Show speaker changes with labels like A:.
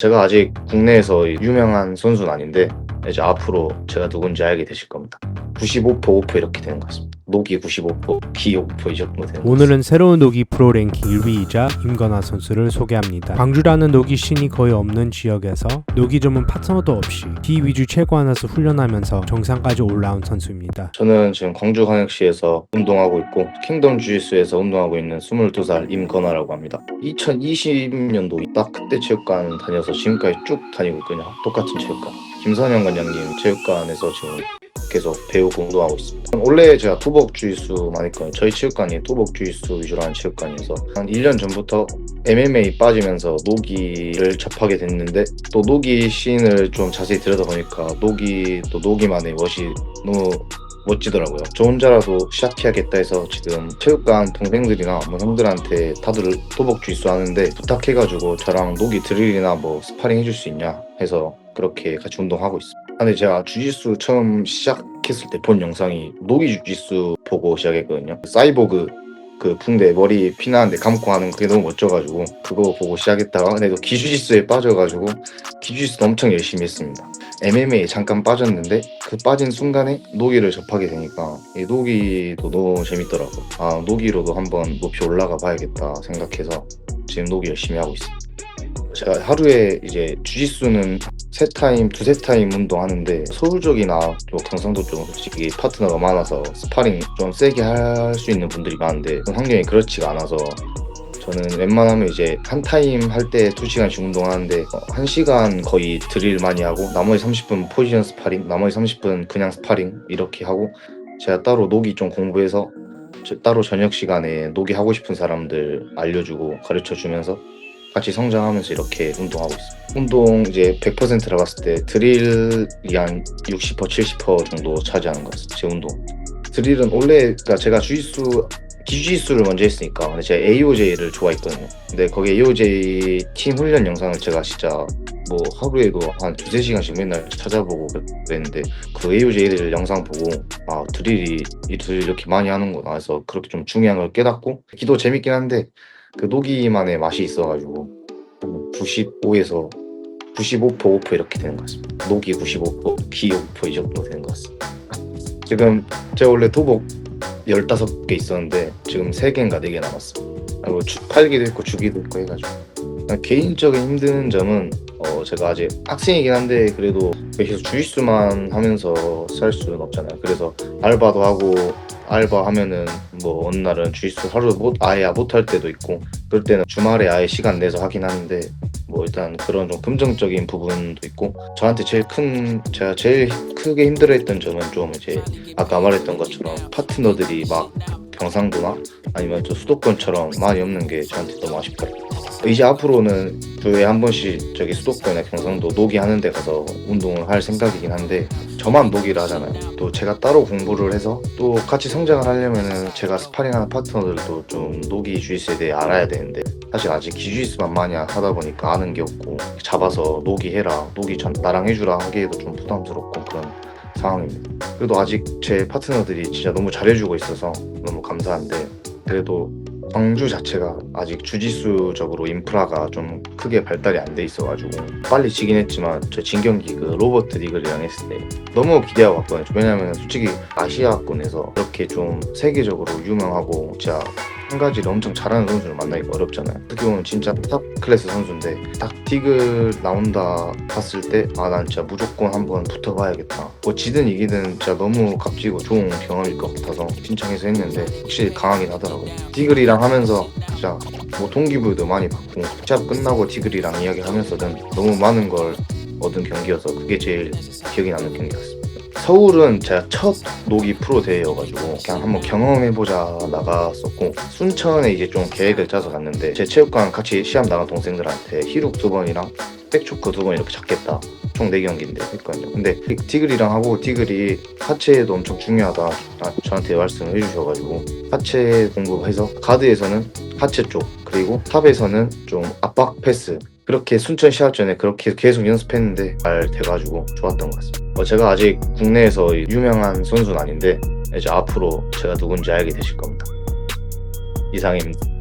A: 제가 아직 국내에서 유명한 선수는 아닌데 이제 앞으로 제가 누군지 알게 되실 겁니다. 95% 오프 이렇게 되는 것 같습니다. 노기 95%, 기 5% 이 정도 되는 것
B: 오늘은 새로운 노기 프로랭킹 1위이자 임건아 선수를 소개합니다. 광주라는 노기 씬이 거의 없는 지역에서 노기 전문 파트너도 없이 기 위주 체구하나서 훈련하면서 정상까지 올라온 선수입니다.
A: 저는 지금 광주광역시에서 운동하고 있고 킹덤 주짓수에서 운동하고 있는 22살 임건아라고 합니다. 2020년도 딱 그때 체육관 다녀서 지금까지 쭉 다니고 있거든요. 똑같은 체육관. 김선영 관장님 체육관에서 지금 계속 배우고 운동하고 있습니다. 원래 제가 토복 주짓수만 했거든요. 저희 체육관이 토복 주짓수 위주로 하는 체육관이어서 한 1년 전부터 MMA 빠지면서 노기를 접하게 됐는데 또 노기 씬을 좀 자세히 들여다보니까 노기만의 멋이 너무 멋지더라고요. 저 혼자라도 시작해야겠다 해서 지금 체육관 동생들이나 뭐 형들한테 다들 토복 주짓수 하는데 부탁해가지고 저랑 노기 드릴이나 뭐 스파링 해줄 수 있냐 해서 그렇게 같이 운동하고 있습니다. 근데 제가 주짓수 처음 시작했을 때 본 영상이 노기 주짓수 보고 시작했거든요. 사이보그 그 붕대 머리 피나는데 감고 하는 그게 너무 멋져가지고 그거 보고 시작했다가 근데 또 기주짓수에 빠져가지고 기주짓수 엄청 열심히 했습니다. MMA 잠깐 빠졌는데 그 빠진 순간에 노기를 접하게 되니까 이 노기도 너무 재밌더라고요. 아, 노기로도 한번 높이 올라가 봐야겠다 생각해서 지금 노기 열심히 하고 있습니다. 제가 하루에 이제 주짓수는 두세 타임 운동하는데 서울 쪽이나 또 경상도 쪽 솔직히 파트너가 많아서 스파링 좀 세게 할 수 있는 분들이 많은데 환경이 그렇지가 않아서 저는 웬만하면 이제 한 타임 할 때 2시간씩 운동하는데 1시간 거의 드릴 많이 하고 나머지 30분 포지션 스파링, 나머지 30분 그냥 스파링 이렇게 하고 제가 따로 노기 좀 공부해서 따로 저녁 시간에 노기 하고 싶은 사람들 알려주고 가르쳐주면서 같이 성장하면서 이렇게 운동하고 있어요. 운동 이제 100%라 봤을 때 드릴이 한 60%, 70% 정도 차지하는 것 같아요. 제 운동. 드릴은 원래 그러니까 제가 기주짓수를 먼저 했으니까 근데 제가 AOJ를 좋아했거든요. 근데 거기 AOJ 팀 훈련 영상을 제가 진짜 뭐 하루에도 한 2-3시간씩 맨날 찾아보고 그랬는데 그 AOJ들 영상 보고 아 드릴이 이렇게 많이 하는구나 해서 그렇게 좀 중요한 걸 깨닫고 기도 재밌긴 한데 그 노기만의 맛이 있어가지고 95에서 95% 오프 이렇게 되는 것 같습니다. 노기 95%, 기 5% 이 정도 되는 것 같습니다. 지금 제가 원래 도복 15개 있었는데 지금 3개인가 4개 남았어요. 그리고 팔기도 있고 주기도 있고 해가지고 개인적인 힘든 점은 제가 아직 학생이긴 한데 그래도 계속 주짓수만 하면서 살 수는 없잖아요. 그래서 알바도 하고 알바하면은 뭐 어느 날은 주짓수 하루 아예 못할 때도 있고 그럴 때는 주말에 아예 시간 내서 하긴 하는데 뭐 일단 그런 좀 금전적인 부분도 있고 저한테 제가 제일 크게 힘들어했던 점은 좀 이제 아까 말했던 것처럼 파트너들이 막 경상도나 아니면 저 수도권처럼 많이 없는 게 저한테 너무 아쉽더라고요. 이제 앞으로는 주에 한 번씩 저기 수도권이나 경상도 노기 하는 데 가서 운동을 할 생각이긴 한데 저만 노기를 하잖아요. 또 제가 따로 공부를 해서 또 같이 성장을 하려면은 제가 스파링하는 파트너들도 좀 노기 주짓수에 대해 알아야 되는데 사실 아직 기주짓수만 많이 하다 보니까 아는 게 없고 잡아서 노기 해라, 노기 나랑 해주라 하기에도 좀 부담스럽고 그런 상황입니다. 그래도 아직 제 파트너들이 진짜 너무 잘해주고 있어서 너무 감사한데 그래도 광주 자체가 아직 주짓수적으로 인프라가 좀 크게 발달이 안 돼 있어가지고 빨리 지긴 했지만 저 진 경기 그 로버트 리글이랑 했을 때 너무 기대하고 왔거든요. 왜냐면 솔직히 아시아권에서 이렇게 좀 세계적으로 유명하고 진짜 한 가지를 엄청 잘하는 선수를 만나기가 어렵잖아요. 어떻게 보면 진짜 탑 클래스 선수인데 딱 디글 나온다 봤을 때 아 난 진짜 무조건 한번 붙어봐야겠다. 뭐 지든 이기든 진짜 너무 값지고 좋은 경험일 것 같아서 신청해서 했는데 확실히 강하긴 하더라고요. 디글이랑 하면서 진짜 뭐 동기부여도 많이 받고 시합 끝나고 디글이랑 이야기하면서든 너무 많은 걸 얻은 경기여서 그게 제일 기억이 나는 경기였습니다. 서울은 제가 첫 노기 프로 대회여가지고 그냥 한번 경험해보자 나갔었고 순천에 이제 좀 계획을 짜서 갔는데 제 체육관 같이 시합 나간 동생들한테 히룩 2번이랑 백초크 2번 이렇게 잡겠다 총 4경기인데 했거든요. 근데 디글이랑 하고 디글이 하체도 엄청 중요하다 저한테 말씀을 해주셔가지고 하체 공부해서 가드에서는 하체 쪽 그리고 탑에서는 좀 압박 패스 그렇게 순천 시합 전에 그렇게 계속 연습했는데 잘 돼가지고 좋았던 것 같습니다. 제가 아직 국내에서 유명한 선수는 아닌데 이제 앞으로 제가 누군지 알게 되실 겁니다. 이상입니다.